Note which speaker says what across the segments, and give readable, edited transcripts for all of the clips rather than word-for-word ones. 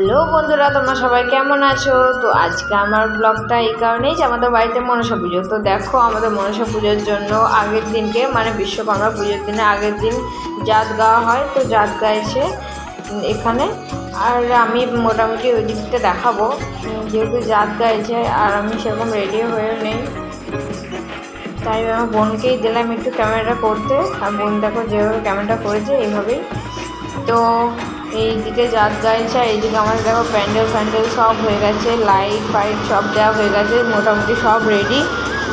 Speaker 1: Hello বন্ধুরা, তোমরা সবাই কেমন আছো? তো আজকে আমার ব্লগটা এই কারণেই যে আমাদের বাড়িতে মনসা পুজো। তো দেখো, আমাদের মনসা পুজোর জন্য আগের দিনকে মানে বিশ্বকর্মা পুজোর দিনে আগের দিন জাত গাওয়া হয়। তো জাত গাইছে এখানে, আর আমি মোটামুটি ওই দিকটা দেখাবো যেহেতু জাত গাইছে, আর আমি সেরকম রেডি হয়ে নেই, তাই আমার বোনকেই দিলাম একটু ক্যামেরাটা করতে। আর বোন দেখো যেভাবে ক্যামেরাটা করেছে এইভাবেই। তো এইদিকে জাত গাইছে, আর এইদিকে আমাদের দেখো প্যান্ডেল সব হয়ে গেছে, লাইট ফাইট সব দেওয়া হয়ে গেছে, মোটামুটি সব রেডি।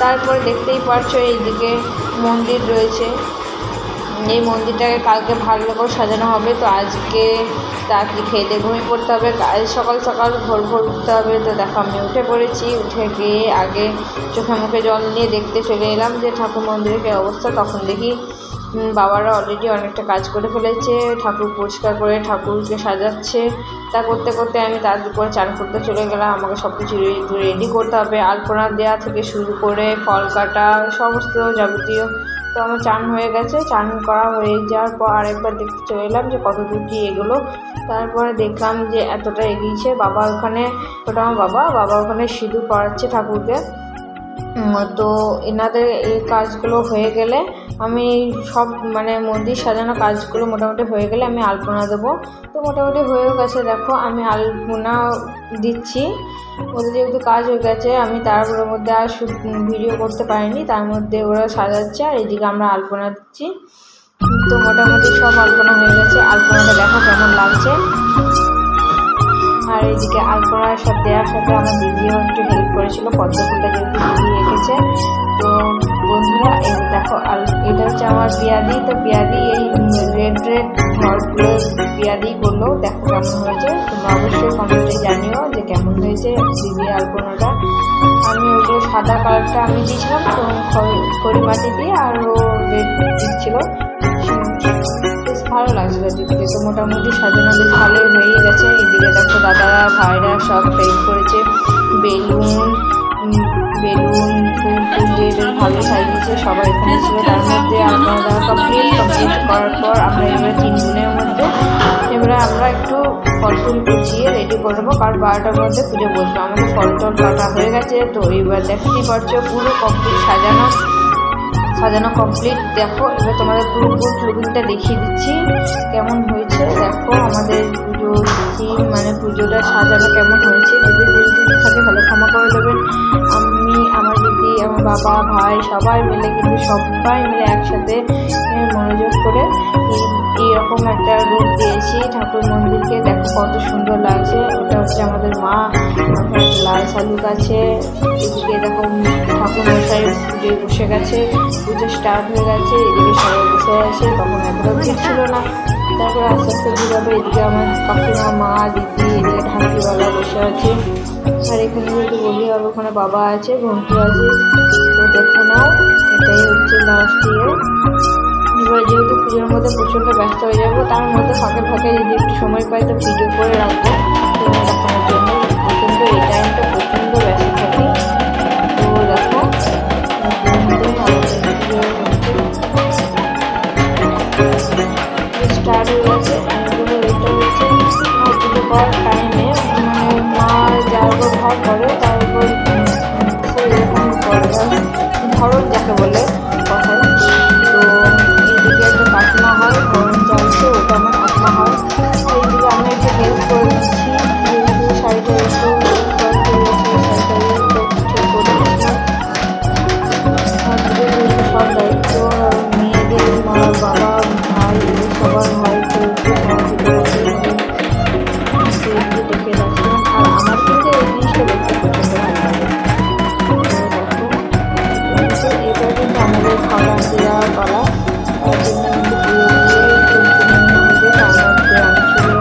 Speaker 1: তারপরে দেখতেই পারছো এইদিকে মন্দির রয়েছে, এই মন্দিরটাকে কালকে ভালো করে সাজানো হবে। তো আজকে তাড়াতাড়ি খেয়ে ঘুমিয়ে পড়তে হবে, কাল সকাল সকাল ভোর উঠতে হবে। তো দেখো আমি উঠে পড়েছি, উঠে গিয়ে আগে চোখে মুখে জল নিয়ে দেখতে চলে এলাম যে ঠাকুর মন্দিরের কী অবস্থা। তখন দেখি বাবারা অলরেডি অনেকটা কাজ করে ফেলেছে, ঠাকুর পরিষ্কার করে ঠাকুরকে সাজাচ্ছে। তা করতে করতে আমি তাড়াতাড়ি করে চান করতে চলে গেলাম। আমাকে সব কিছু রেডি করতে হবে, আলপনা দেওয়া থেকে শুরু করে ফল কাটা সমস্ত যাবতীয়। তো আমার চান হয়ে গেছে, চান করা হয়ে যাওয়ার পর আরেকবার দেখতে চলে এলাম যে কত দূর কী এগুলো। তারপরে দেখলাম যে এতটা এগিয়েছে। বাবা ওখানে, ওটা আমার বাবা ওখানে সিঁদুর পরাচ্ছে ঠাকুরকে। তো এনাদের এই কাজগুলো হয়ে গেলে আমি সব মানে মন্দির সাজানো কাজগুলো মোটামুটি হয়ে গেলে আমি আলপনা দেবো। তো মোটামুটি হয়েও গেছে, দেখো আমি আলপনা দিচ্ছি। ওদের যেহেতু কাজ হয়ে গেছে, আমি তারপরের মধ্যে আর ভিডিও করতে পারিনি, তার মধ্যে ওরা সাজাচ্ছে আর এইদিকে আমরা আলপনা দিচ্ছি। তো মোটামুটি সব আলপনা হয়ে গেছে, আলপনাটা দেখো কেমন লাগছে। আর এইদিকে আলপনার সাথে দেওয়ার সাথে আমার দিদিও একটু হেল্প করেছিল, পদ্ম ফুলটা যেহেতু দিদি রেখেছে। তো বন্ধুরা এই দেখো, এটা হচ্ছে আমার পিয়াদি। তো পিয়াদি এই রেড ঘরগুলো পিয়াদি করলো, দেখো কেমন হয়েছে। তোমরা অবশ্যই কমেন্টে জানিও যে কেমন হয়েছে দিদি আলপনাটা। আমি ওগুলো সাদা কালারটা আমি দিয়েছিলাম তো খড়ি মাটি দিয়ে, আর ও রেড দিচ্ছিল, বেশ ভালো লাগছিলো দেখতে। তো মোটামুটি সাজানো বেশ ভালোই হয়ে গেছে। এদিকে দেখো দাদারা ভাইরা সব পেইন্ট করেছে, বেলুন ফুল দিয়ে বেশ ভালো সাজিয়েছে, সবাই এখানে ছিল। তার মধ্যে আপনারা কমপ্লিট করার পর আমরা এবারে 3 দিনের মধ্যে এবারে আমরা একটু ফল ফুল কুচিয়ে রেডি করবো, কারণ 12টার মধ্যে পুজো বসবো। আমাদের ফল টল কাটা হয়ে গেছে। তো এবার দেখতেই পারছো পুরো কমপ্লিট সাজানো কমপ্লিট। দেখো এবার তোমাদের পুরো লুকিংটা দেখিয়ে দিচ্ছি কেমন হয়েছে। দেখো আমাদের পুজো মানে পুজোটা সাজানো কেমন হয়েছে। যদি ভুল ত্রুটি থাকে তাহলে ক্ষমা করে দেবেন। আমি, আমার দিদি, আমার বাবা, ভাই সবাই মিলে একসাথে মনোযোগ করে এইরকম একটা রূপ দিয়েছি ঠাকুর মন্দিরকে। দেখো কত সুন্দর লাগছে। ওটা হচ্ছে আমাদের মা, লাল শালুক আছে। এদিকে দেখো ঠাকুর মশাই পুজোয় বসে গেছে, পুজো স্টার্ট হয়ে গেছে। এদিকে সবাই বসে আছে, তখন এতটাও ঠিক ছিল না। তারপরে আস্তে আস্তে বুঝাবে। এদিকে আমার কাকিমা, মা, দিদি, এদিকে ঢাকিওয়ালা বসে আছে। আর এখানে যেহেতু বলি হবে, ওখানে বাবা আছে, ঘন্টু আছে। তো দেখে নাও, এটাই হচ্ছে লাস্ট ইয়ে। এবার যেহেতু পুজোর মধ্যে প্রচণ্ড ব্যস্ত হয়ে যাবো, তার মধ্যে ফাঁকে যদি একটু সময় পাই তো ভিডিও করে রাখবো দেখানোর জন্য। প্রচণ্ড এই টাইমটা প্রচণ্ড ব্যস্ত থাকি। তো দেখো স্টার্ট হয়ে গেছে। এটা হচ্ছে পুজো করার টাইমে মানে মা যার উপর ভর করে তার উপর এরকম ধরন যাকে বলে কথায়। তো এইদিকে একটা কাকিমা হয়, গরম চালছে, ওটা আমার কাকিমা হয়। এইদিকে আমি একটু হেল্প করে দিচ্ছি, যেহেতু শাড়িটা একটু ঠিক করে দিচ্ছিলাম। সব দায়িত্ব মেয়েদের, মা, বাবা, ভাই, সবার হয়। তো একটু দেখে রাখছিলাম। আর আমার কিন্তু এই জিনিসটা দেখতে পছন্দ ভালো লাগে। এটা কিন্তু আমাদের খাওয়া দেওয়া করা, তার জন্য কিন্তু পুরো হবে। তার মধ্যে আমি ছোটো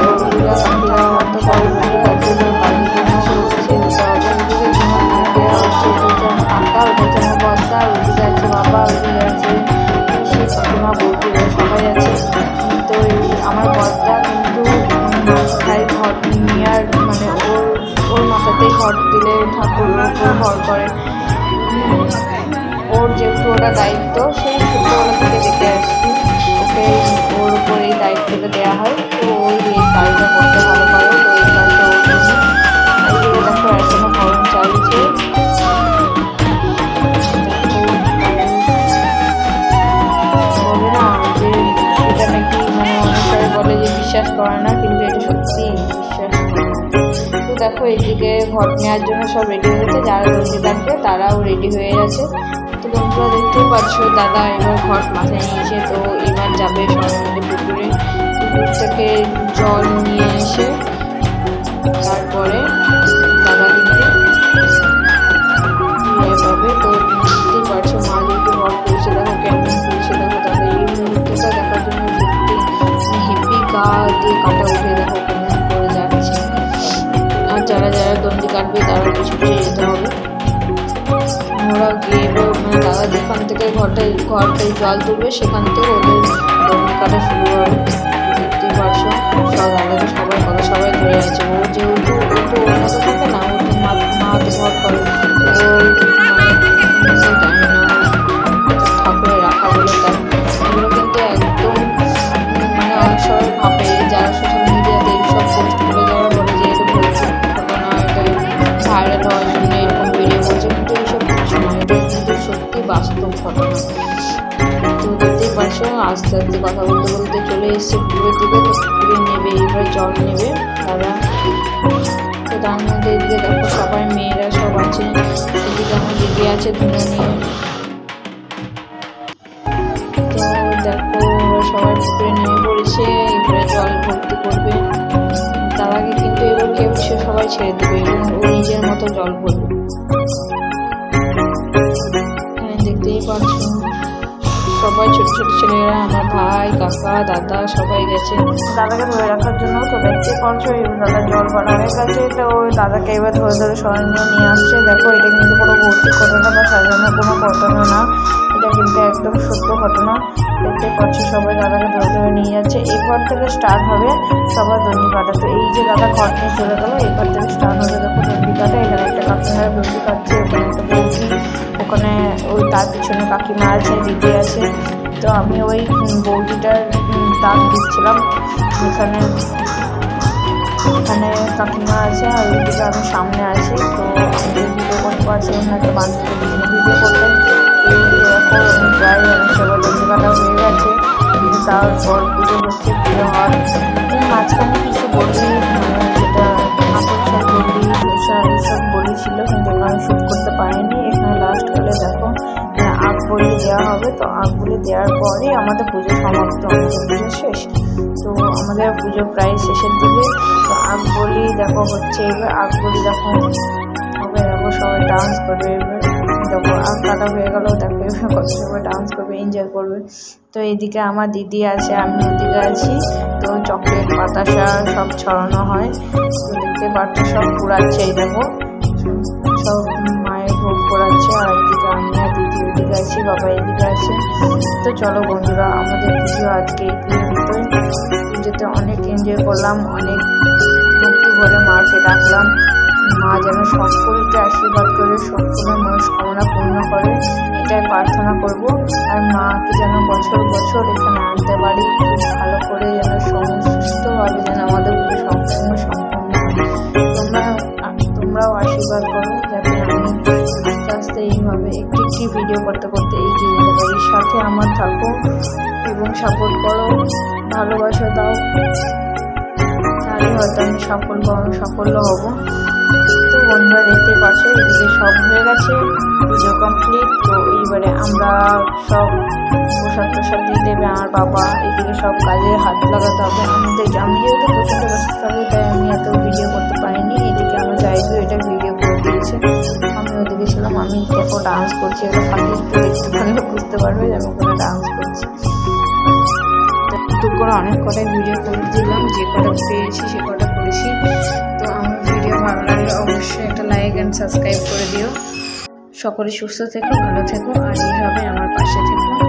Speaker 1: বন্ধুরা কাকিরা অত বড় বন্ধু কাকিরা বাড়ির জন্য এসেছে দিতে হবে। ওদিকে হচ্ছে কাকা, ওদিকে আমার বদ্দা, ওদিকে আছে বাবা, ওদিকে আছে সে কাকিমা, বৌদিরা সবাই আছে। তো আমার বদ্দা কিন্তু মাথায় ঘর নেওয়ার মানে ওর মাথাতেই ঘর দিলে ঠাকুর উপর ঘর করে। ওর যেহেতু ওটা দায়িত্ব, সেই ছোটোবেলা থেকে দেখে আসছি। ওকে ওর উপর এই দায়িত্বটা দেওয়া হয়, তো ওই এই কাজটা করতে ভালো পারে, তো এই কাজটা ওর জন্য। এইদিকে দেখো এখনো হরণ চালিয়েছে। বলে না যে এটা নাকি মানে অনেক সবাই বলে যে বিশ্বাস করে না, কিন্তু এটা সত্যি বিশ্বাস করে। তো দেখো এইদিকে ঘট নেওয়ার জন্য সব রেডি হয়ে গেছে, যারা দণ্ডি কাটবে তারাও রেডি হয়ে গেছে। তো তোমরা দেখতেই পাচ্ছ দাদা এবার ঘট মাথায় নিয়েছে, তো এবার যাবে সবাই মিলে পুকুরে। পুকুর থেকে জল নিয়ে এসে তারপরে দাদা কিন্তু পাবে। তো দেখতেই পাচ্ছ মা যেহেতু ঘট করেছে, দেখো কেমন করেছে, দেখো দাদা এই মুহূর্তটা দেখার জন্য সত্যি হেভি গা দিয়ে কাটা উঠে দেখো কেমন করে যাচ্ছে। আর যারা যারা দণ্ডি কাটবে তারা কিছু পিছিয়ে যেতে হবে। ওরা গিয়ে মানে দাদা যেখান থেকে ঘরটায় জল তুলবে সেখান থেকে ওদের দণ্ডি কাটা শুরু হবে। দেখতেই পারছো সব দাদাকে সবাই কথা সবাই ধরে আছে। ও যেহেতু একটু ওর মতো থাকে না, ও তো মা তো ঘর করে, ওর মানে জানি না ঠাকুরে রাখা বলে তাই এগুলো কিন্তু একদম মানে অনেক সবাই ভাবে যারা সোশ্যাল মিডিয়াতে এইসব পোস্ট করে যারা বলে যে এটা ভুল ঘটনা, এটা ভাইরাল হওয়ার জন্য এরকম বেরিয়ে বলছে, কিন্তু এইসব কিছু নয়, এটা কিন্তু সত্যি বাস্তব ঘটনা। তো দেখতেই পারছো আস্তে আস্তে কথা বলতে বলতে চলে এসছে পুকুরের দিকে। তো পুকুরে নেবে এবার জল নেবে দাদা। তো তার মধ্যে এদিকে দেখো সবাই মেয়েরা সব আছে, এদিকে আমার দিদি আছে ধুনে নিয়ে। তো দেখো ওরা সবাই পুকুরে নেমে পড়েছে, এবারে জল ভর্তি করবে দাদাকে, কিন্তু এবার কেউ সে সবাই ছেড়ে দেবে এবং ও নিজের মতো জল ভরবে। এখানে দেখতেই পাচ্ছ সবাই ছোট ছোট ছেলেরা, আমার ভাই কাকা দাদা সবাই গেছে দাদাকে ধরে রাখার জন্য। তো দেখতে পাচ্ছো দাদা জল ভরা হয়ে গেছে, তো ওই দাদাকে এবার ধরে ধরে সরানো নিয়ে আসছে। দেখো এটা কিন্তু কোনো ভৌতিক ঘটনা বা সাজানো কোনো ঘটনা না, এটা কিন্তু একদম সত্য ঘটনা। দেখতে পাচ্ছি সবাই দাদাকে ধরে ধরে নিয়ে যাচ্ছে। এরপর থেকে স্টার্ট হবে সবার দণ্ডি কাটা। তো এই যে দাদা ঘর নিয়ে চলে গেল, এরপর থেকে স্টার্ট হবে দেখো দণ্ডি কাটা। এখানে একটা কাকিমারা দণ্ডি কাটছে, ওখানে একটা বৌদি, ওখানে ওই তার পিছনে কাকিমা আছে, দিদি আছে। তো আমি ওই বৌদিটার দাগ দিচ্ছিলাম, এখানে কাকিমা আছে আর ওইদিকে আমি সামনে আছি। তো আমি ভিডিও করতে পারছি না, একটা বান্ধবীর পিছনে ভিডিও করতে। এরকম প্রায় অনেক সবার দণ্ডি কাটা হয়ে গেছে, কিন্তু তারপর পুজো হচ্ছে, পুজো হওয়ার মাঝখানে কিছু বলি যেটা আকর্ষণ বলি এইসব বলি ছিল, কিন্তু এখানে শ্যুট করতে পারিনি। এখানে লাস্ট হলে দেখো আগ বলি দেওয়া হবে। তো আগ বলি দেওয়ার পরে আমাদের পুজো সমাপ্ত, আমাদের পুজো শেষ। তো আমাদের পুজো প্রায় শেষের দিকে। তো আগ বলি দেখো হচ্ছে, এবার আগ বলি দেখো হবে, দেখো সবাই ডান্স করবে। এবার দেখো আগ কাটা হয়ে গেল, দেখো এবার কত সবাই ডান্স করবে, এনজয় করবে। তো এদিকে আমার দিদি আছে, আমি ওদিকে আছি। তো চকলেট বাতাসা সব ছড়ানো হয়। তো দেখতে পাচ্ছ সব পুরাচ্ছে, এই দেখো সব মায়ের ভোগ করাচ্ছে। আর এদিকে আমি আর দিদি ওইদিকে আছি, বাবা এদিকে আছে। তো চলো বন্ধুরা আমাদের পুজো আজকে এই পর্যন্তই। পুজোতে অনেক এনজয় করলাম, অনেক ভক্তি ভরে মাকে ডাকলাম। মা যেন সকলকে আশীর্বাদ করে সকলের মনস্কামনা পূর্ণ করে, এটাই প্রার্থনা করব। আর মাকে যেন বছর বছর এখানে আনতে পারি, খুব ভালো করে যেন সুস্থভাবে যেন আমাদের পুজো সবসময় সম্পন্ন হয়। তোমরাও আশীর্বাদ করো যাতে আমি আস্তে আস্তে এইভাবে একটি ভিডিও করতে করতে এগিয়ে যেতে পারি। সাথে আমার থাকো এবং সাপোর্ট করো, ভালোবাসা দাও, তাহলে হয়তো আমি সাফল্য হব। তো বন্ধুরা দেখতে পাচ্ছ এদিকে সব হয়ে গেছে, পুজো কমপ্লিট। তো এইবারে আমরা সব প্রসাদ দিয়ে দেবে আমার বাবা। এদিকে সব কাজে হাত লাগাতে হবে আমাদের। আমি যেহেতু প্রচণ্ড ব্যস্ত থাকি তাই আমি এত ভিডিও করতে পারিনি। এদিকে আমার জায়গা এটা ভিডিও করে দিয়েছে, আমি ওদিকে ছিলাম। আমি দেখো ডান্স করছি, এগুলো ফাঁকি দেখতে পারলে বুঝতে পারবে যে আমি ওখানে ডান্স করছি। তো করে অনেক কটাই ভিডিও করে দিলাম, যে কটা পেয়েছি সে কটা করেছি। তো আমার ভিডিও ভালো লাগলে অবশ্যই একটা লাইক অ্যান্ড সাবস্ক্রাইব করে দিও। সকলে সুস্থ থেকো, ভালো থেকো, আর এইভাবে আমার পাশে থেকো।